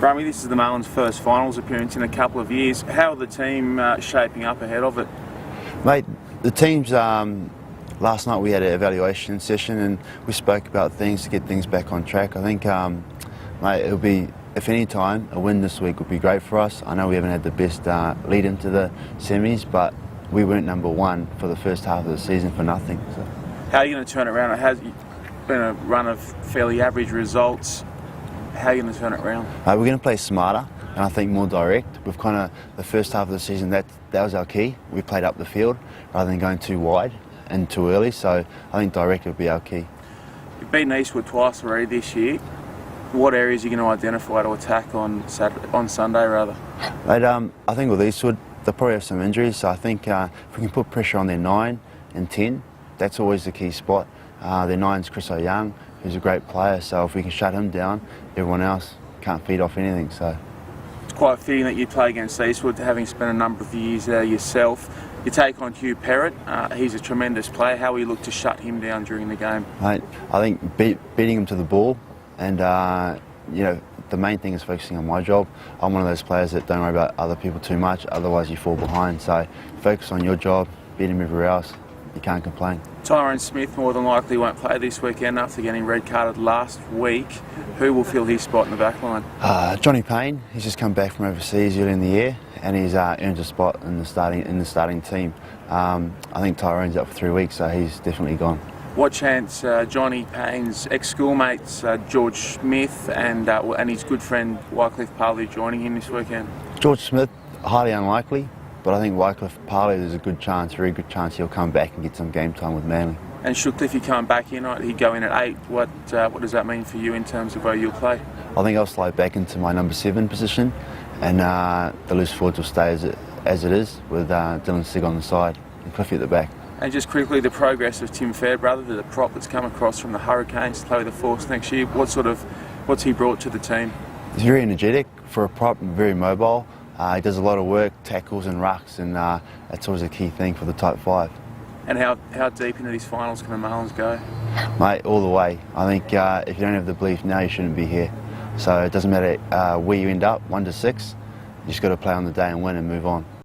Brame, this is the Marlins' first finals appearance in a couple of years. How are the team shaping up ahead of it? Mate, the team's, last night we had an evaluation session and we spoke about things to get things back on track. I think, mate, it'll be, if any time, a win this week would be great for us. I know we haven't had the best lead into the semis, but we weren't number one for the first half of the season for nothing. So. How are you going to turn it around? It has been a run of fairly average results. How are you going to turn it around? We're going to play smarter and I think more direct. We've kind of, the first half of the season, that was our key. We played up the field rather than going too wide and too early, so I think direct would be our key. You've beaten Eastwood twice already this year. What areas are you going to identify to attack on Sunday rather? Mate, I think with Eastwood, they'll probably have some injuries, so I think if we can put pressure on their 9 and 10, that's always the key spot. Their 9's Chris O'Young, who's a great player, so if we can shut him down, everyone else can't feed off anything. So it's quite fitting that you play against Eastwood, having spent a number of years there yourself. You take on Hugh Perrott. He's a tremendous player. How will you look to shut him down during the game? Mate, I think beating him to the ball, and you know, the main thing is focusing on my job. I'm one of those players that don't worry about other people too much, otherwise you fall behind. So focus on your job, beat him everywhere else. You can't complain. Tyrone Smith more than likely won't play this weekend after getting red carded last week. Who will fill his spot in the back line? Johnny Payne. He's just come back from overseas early in the year and he's earned a spot in the starting team. I think Tyrone's up for 3 weeks, so he's definitely gone. What chance Johnny Payne's ex-schoolmates George Smith and his good friend Wycliffe Parley joining him this weekend? George Smith, highly unlikely. But I think Wycliffe Parley, there's a good chance, very good chance he'll come back and get some game time with Manly. And should Cliffy come back in, he'd go in at 8. What does that mean for you in terms of where you'll play? I think I'll slide back into my number 7 position and the loose forwards will stay as it is with Dylan Sigg on the side and Cliffy at the back. And just quickly, the progress of Tim Fairbrother, the prop that's come across from the Hurricanes to play with the Force next year, what's he brought to the team? He's very energetic for a prop, very mobile. He does a lot of work, tackles and rucks, and that's always a key thing for the type 5. And how deep into these finals can the Marlins go? Mate, all the way. I think if you don't have the belief now, you shouldn't be here. So it doesn't matter where you end up, 1 to 6. You just got to play on the day and win and move on.